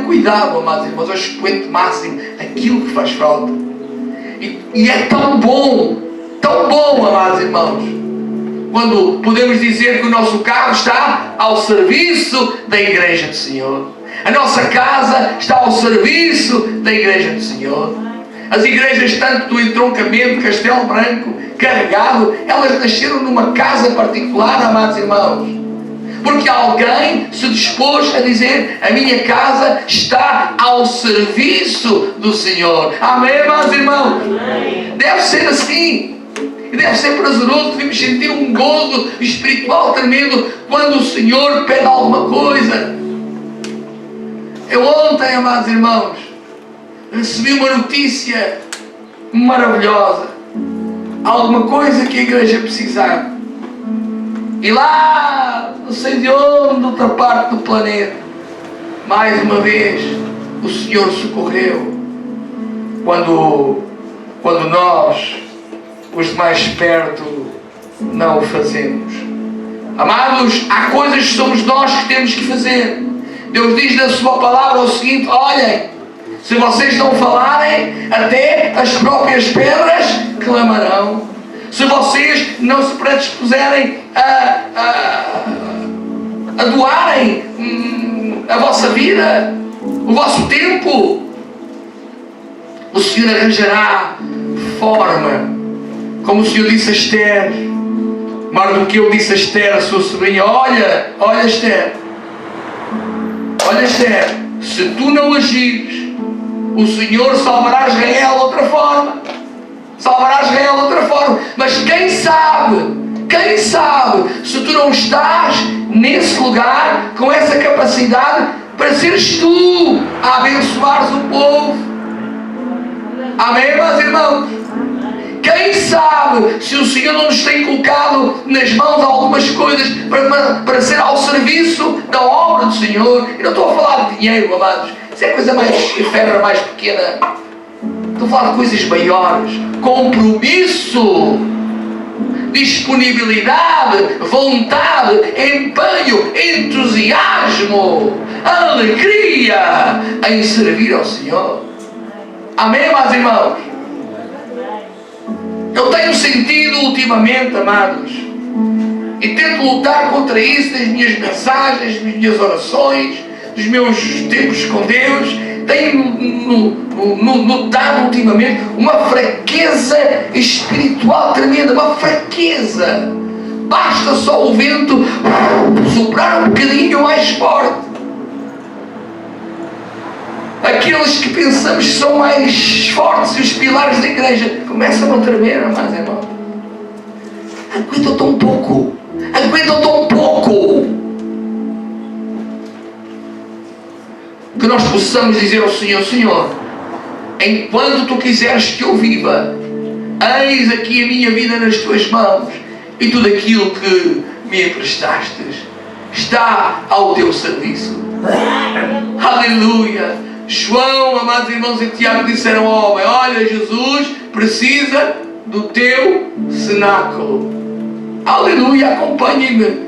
cuidado, amados irmãos, ao expoente máximo, aquilo que faz falta. E é tão bom, amados irmãos, quando podemos dizer que o nosso carro está ao serviço da Igreja do Senhor. A nossa casa está ao serviço da Igreja do Senhor. As igrejas, tanto do entroncamento, Castelo Branco, Carregado, elas nasceram numa casa particular, amados irmãos. Porque alguém se dispôs a dizer: a minha casa está ao serviço do Senhor. Amém, amados irmãos? Amém. Deve ser assim. E deve ser prazeroso. Devemos sentir um gozo espiritual tremendo quando o Senhor pede alguma coisa. Eu ontem, amados irmãos, recebi uma notícia maravilhosa. Alguma coisa que a igreja precisava. E lá, não sei de onde, outra parte do planeta, mais uma vez, o Senhor socorreu. Quando nós, os mais perto, não o fazemos. Amados, há coisas que somos nós que temos que fazer. Deus diz na sua palavra o seguinte: olhem, se vocês não falarem, até as próprias pedras clamarão. Se vocês não se predispuserem a doarem a vossa vida, o vosso tempo, o Senhor arranjará forma. Como o Senhor disse a Esther, Mardoqueu disse a Esther, a sua sobrinha: olha Esther, se tu não agires, o Senhor salvará Israel de outra forma. Mas quem sabe, se tu não estás nesse lugar, com essa capacidade, para seres tu a abençoares o povo. Amém, meus irmãos? Quem sabe se o Senhor não nos tem colocado nas mãos algumas coisas para ser ao serviço da obra do Senhor. E não estou a falar de dinheiro, amados. Isso é coisa mais efêmera, mais pequena. Estou a falar de coisas maiores. Compromisso, disponibilidade, vontade, empenho, entusiasmo, alegria em servir ao Senhor. Amém, meus irmãos? Eu tenho sentido ultimamente, amados, e tento lutar contra isso nas minhas mensagens, nas minhas orações, nos meus tempos com Deus. Tenho notado ultimamente uma fraqueza espiritual tremenda, uma fraqueza. Basta só o vento soprar um bocadinho mais forte. Aqueles que pensamos que são mais fortes e os pilares da igreja começam a tremer, amados irmãos. Aguentam tão pouco. Que nós possamos dizer ao Senhor: Senhor, enquanto tu quiseres que eu viva, eis aqui a minha vida nas tuas mãos, e tudo aquilo que me emprestastes está ao teu serviço. Aleluia. João, amados irmãos, e Tiago disseram ao homem: olha, Jesus precisa do teu cenáculo. Aleluia, acompanhem-me.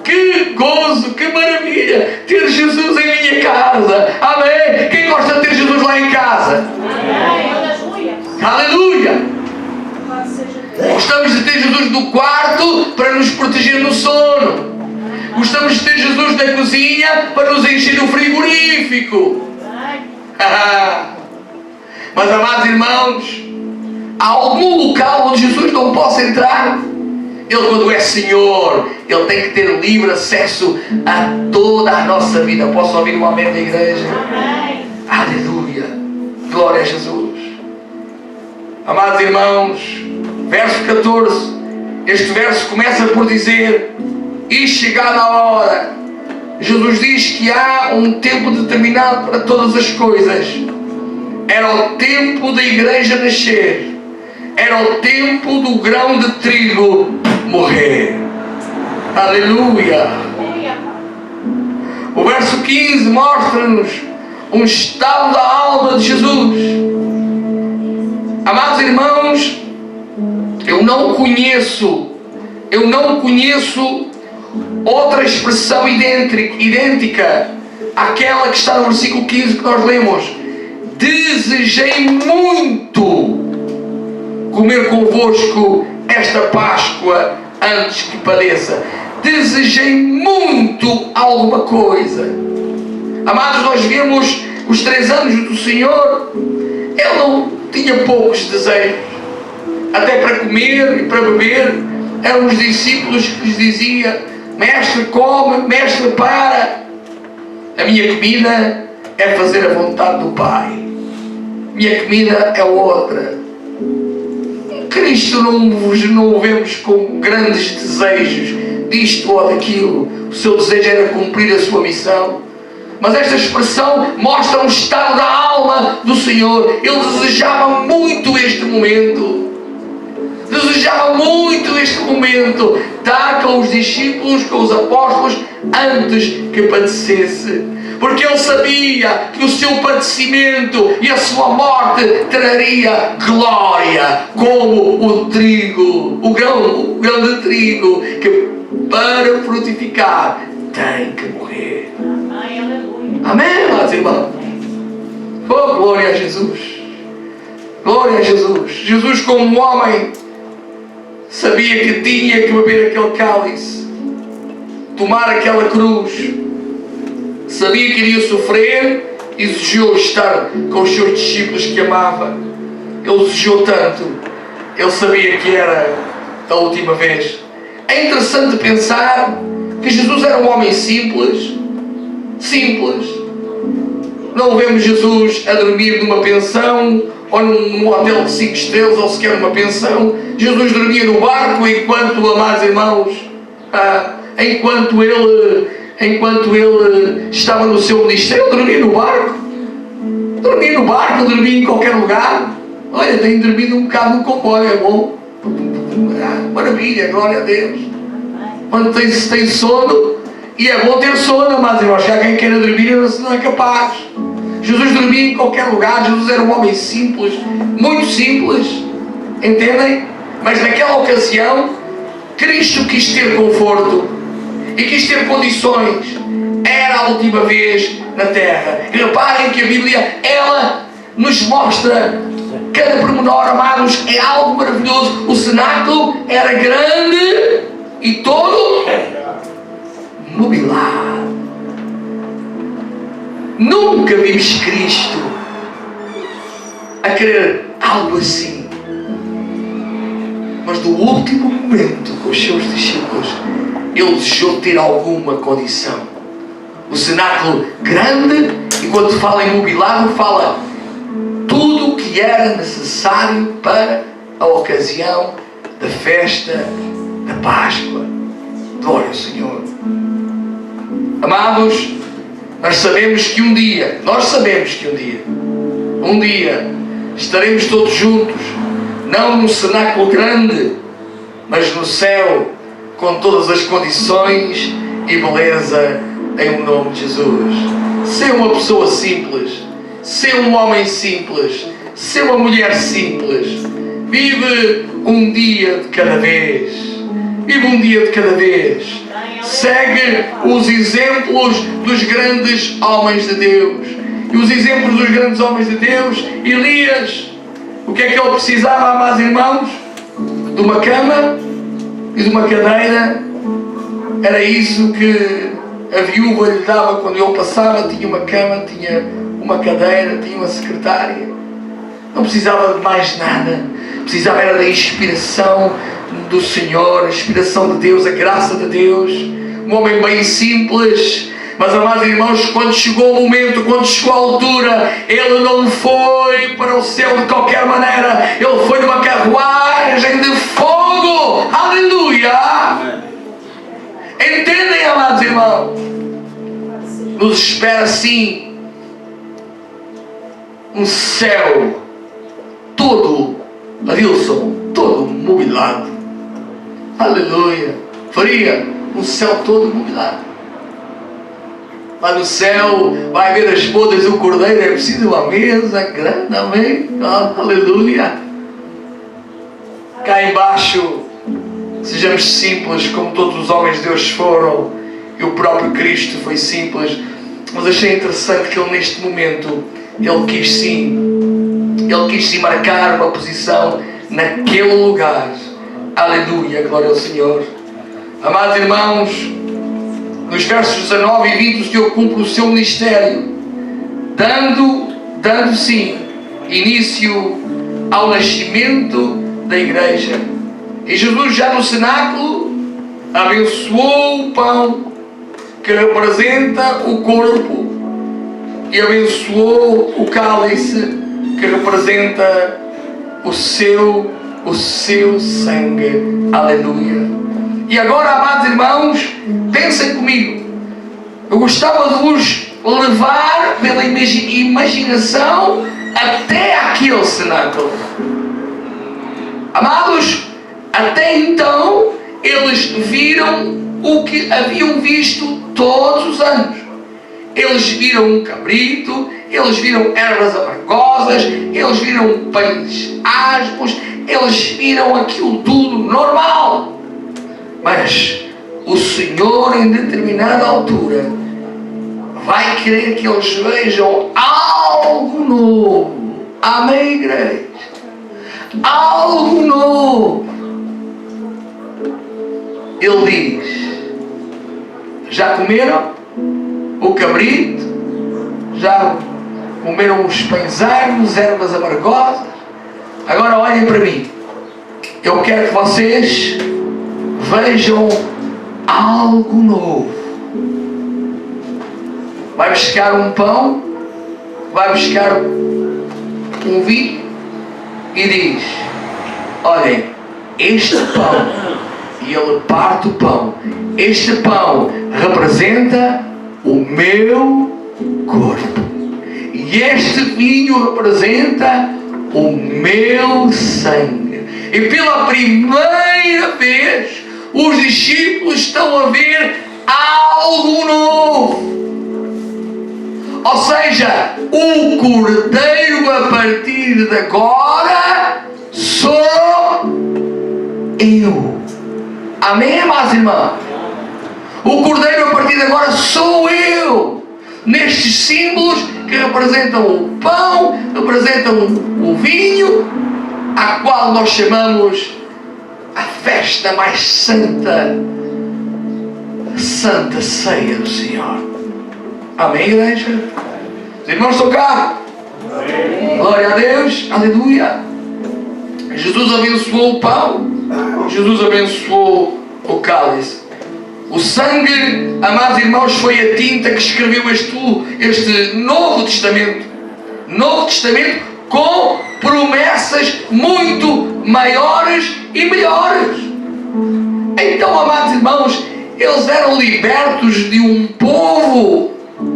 Que gozo, que maravilha ter Jesus em minha casa. Amém. Quem gosta de ter Jesus lá em casa? Aleluia. Gostamos de ter Jesus no quarto para nos proteger no sono. Gostamos de ter Jesus na cozinha para nos encher o frigorífico. Mas, amados irmãos, há algum local onde Jesus não possa entrar? Ele, quando é Senhor, Ele tem que ter livre acesso a toda a nossa vida. Posso ouvir um amém da igreja? Amém. Aleluia. Glória a Jesus. Amados irmãos, verso 14. Este verso começa por dizer: e chegada a hora. Jesus diz que há um tempo determinado para todas as coisas. Era o tempo da igreja nascer. Era o tempo do grão de trigo morrer. Aleluia. O verso 15 mostra-nos um estado da alma de Jesus. Amados irmãos, eu não conheço outra expressão idêntica àquela que está no versículo 15 que nós lemos: desejei muito comer convosco esta Páscoa antes que padeça. Desejei muito alguma coisa. Amados, nós vemos os 3 anos do Senhor, Ele não tinha poucos desejos, até para comer e para beber. Eram os discípulos que lhes dizia: mestre, come, mestre, para. A minha comida é fazer a vontade do Pai. Minha comida é outra. Cristo não o vemos com grandes desejos disto ou daquilo. O seu desejo era cumprir a sua missão. Mas esta expressão mostra um estado da alma do Senhor. Ele desejava muito este momento. Desejava muito este momento estar com os discípulos, com os apóstolos, antes que padecesse. Porque ele sabia que o seu padecimento e a sua morte traria glória, como o trigo, o grão de trigo, que para frutificar tem que morrer. Amém, meus irmãos? Oh, glória a Jesus. Glória a Jesus. Jesus, como homem, sabia que tinha que beber aquele cálice, tomar aquela cruz. Sabia que iria sofrer e desejou estar com os seus discípulos que amava. Ele desejou tanto. Ele sabia que era a última vez. É interessante pensar que Jesus era um homem simples. Simples. Não vemos Jesus a dormir numa pensão ou num hotel de 5 estrelas ou sequer numa pensão. Jesus dormia no barco enquanto, amados irmãos, enquanto ele estava no seu ministério. Ele dormia no barco. Dormia no barco, dormia em qualquer lugar. Olha, tenho dormido um bocado no comboio, é bom. Maravilha, glória a Deus. Quando tem sono, e é bom ter sono, amados irmãos. Se alguém queira dormir, não é capaz. Jesus dormia em qualquer lugar. Jesus era um homem simples, muito simples, entendem? Mas naquela ocasião, Cristo quis ter conforto e quis ter condições. Era a última vez na terra. E reparem que a Bíblia, ela nos mostra cada pormenor, amados. É algo maravilhoso. O cenáculo era grande e todo mobilado. Nunca vimos Cristo a querer algo assim. Mas no último momento, com os seus discípulos, ele desejou ter alguma condição. O cenáculo grande, e quando fala em mobilado, fala tudo o que era necessário para a ocasião da festa da Páscoa. Glória ao Senhor. Amados, nós sabemos que um dia estaremos todos juntos, não num cenáculo grande, mas no céu, com todas as condições e beleza, em nome de Jesus. Ser uma pessoa simples, ser um homem simples, ser uma mulher simples. Vive um dia de cada vez. Vive um dia de cada vez. Segue os exemplos dos grandes homens de Deus. E os exemplos dos grandes homens de Deus, Elias, o que é que ele precisava, amados irmãos? De uma cama e de uma cadeira. Era isso que a viúva lhe dava quando ele passava. Tinha uma cama, tinha uma cadeira, tinha uma secretária. Não precisava de mais nada. Precisava era da inspiração do Senhor, a inspiração de Deus, a graça de Deus. Um homem bem simples. Mas, amados irmãos, quando chegou o momento, quando chegou a altura, ele não foi para o céu de qualquer maneira. Ele foi numa carruagem de fogo. Aleluia! Entendem, amados irmãos? Nos espera assim um céu todo, Adilson, todo mobilado. Aleluia! Faria um céu todo mobilado. Lá no céu vai haver as bodas do Cordeiro, é preciso uma mesa grande, amém? Oh, aleluia! Cá embaixo, sejamos simples como todos os homens de Deus foram, e o próprio Cristo foi simples. Mas achei interessante que ele neste momento, ele quis sim marcar uma posição naquele lugar. Aleluia, glória ao Senhor. Amados irmãos, nos versos 19 e 20 o Senhor cumpre o seu ministério, dando sim início ao nascimento da igreja. E Jesus, já no cenáculo, abençoou o pão que representa o corpo e abençoou o cálice que representa o seu sangue. Aleluia. E agora, amados irmãos, pensem comigo. Eu gostava de vos levar pela imaginação até aquele cenáculo. Amados, até então eles viram o que haviam visto todos os anos. Eles viram um cabrito, eles viram ervas amargosas, eles viram pães asmos, eles viram aquilo tudo normal. Mas o Senhor, em determinada altura, vai querer que eles vejam algo novo. Amém, igreja? Algo novo. Ele diz: já comeram o cabrito? Já comeram os pães asmos, ervas amargosas? Agora olhem para mim. Eu quero que vocês vejam algo novo. Vai buscar um pão, vai buscar um vinho e diz: olhem, este pão, e ele parte o pão, este pão representa o meu corpo, e este vinho representa o meu sangue. E pela primeira vez os discípulos estão a ver algo novo. Ou seja, o Cordeiro a partir de agora sou eu. Amém, amados irmãos? O Cordeiro a partir de agora sou eu. Nestes símbolos que representam o pão, representam o vinho, a qual nós chamamos a festa mais santa, a Santa Ceia do Senhor. Amém, igreja? Os irmãos estão cá? Amém. Glória a Deus, aleluia. Jesus abençoou o pão, Jesus abençoou o cálice. O sangue, amados irmãos, foi a tinta que escreveu este Novo Testamento. Novo Testamento com promessas muito maiores e melhores. Então, amados irmãos, eles eram libertos de um povo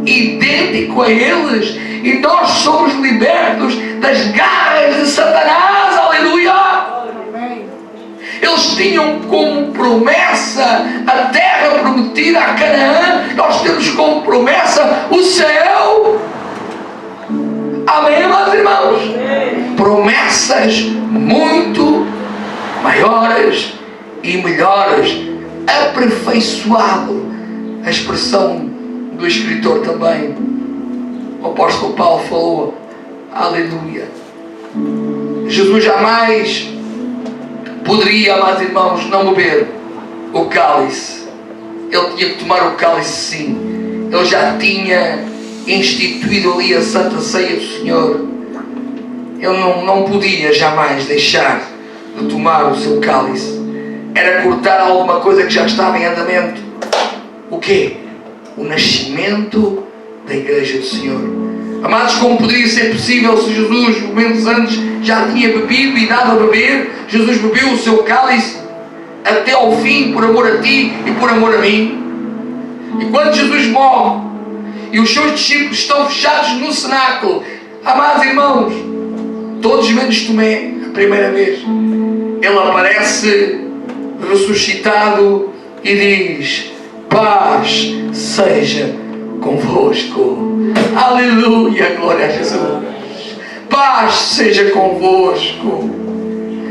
idêntico a eles, e nós somos libertos das garras de Satanás. Aleluia! Eles tinham como promessa a terra prometida a Canaã. Nós temos como promessa o céu. Amém, amados irmãos? Promessas muito maiores e melhores. Aperfeiçoado, a expressão do escritor também, o apóstolo Paulo falou. Aleluia. Jesus jamais poderia, amados irmãos, não beber o cálice. Ele tinha que tomar o cálice, sim. Ele já tinha instituído ali a Santa Ceia do Senhor. Ele não podia jamais deixar de tomar o seu cálice. Era cortar alguma coisa que já estava em andamento. O quê? O nascimento da Igreja do Senhor. Amados, como poderia ser possível se Jesus, momentos antes, já tinha bebido e dado a beber? Jesus bebeu o seu cálice até ao fim, por amor a ti e por amor a mim. E quando Jesus morre e os seus discípulos estão fechados no cenáculo, amados irmãos, todos menos Tomé, a primeira vez, ele aparece ressuscitado e diz: paz seja convosco. Aleluia, glória a Jesus. Paz seja convosco.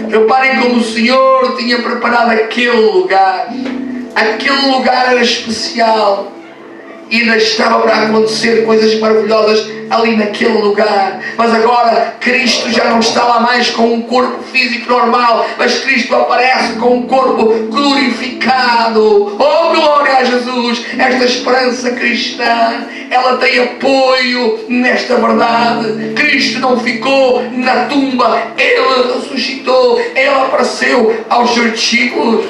Reparem como o Senhor tinha preparado aquele lugar. Aquele lugar era especial. e ainda estava para acontecer coisas maravilhosas ali naquele lugar. Mas agora Cristo já não está lá mais com um corpo físico normal, mas Cristo aparece com um corpo glorificado. Oh, glória a Jesus! Esta esperança cristã, ela tem apoio nesta verdade. Cristo não ficou na tumba, Ele ressuscitou, Ele apareceu aos seus discípulos.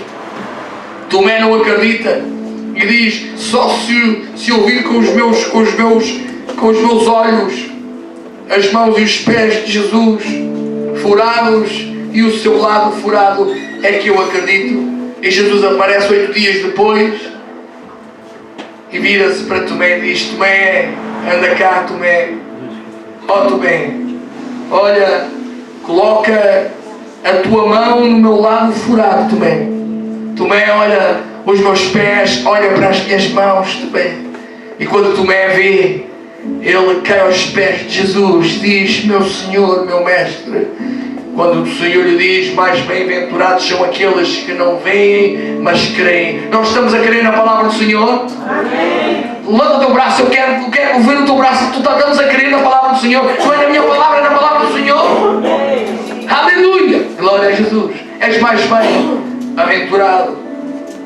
Tomé não acredita e diz: só se eu vir com os meus olhos as mãos e os pés de Jesus furados e o seu lado furado, é que eu acredito. E Jesus aparece 8 dias depois e vira-se para Tomé e diz: Tomé, anda cá, Tomé. Ó Tomé, olha, coloca a tua mão no meu lado furado, Tomé. Tomé, olha os meus pés, olha para as minhas mãos, Tomé. E quando Tomé vê, ele cai aos pés de Jesus, diz: meu Senhor, meu Mestre. Quando o Senhor lhe diz: mais bem-aventurados são aqueles que não veem, mas creem. Nós estamos a crer na palavra do Senhor? Amém. Levanta o teu braço, eu quero ouvir o teu braço. Tu estamos a crer na palavra do Senhor. Não é na minha palavra, é na palavra do Senhor. Amém. Aleluia, glória a Jesus. És mais bem-aventurado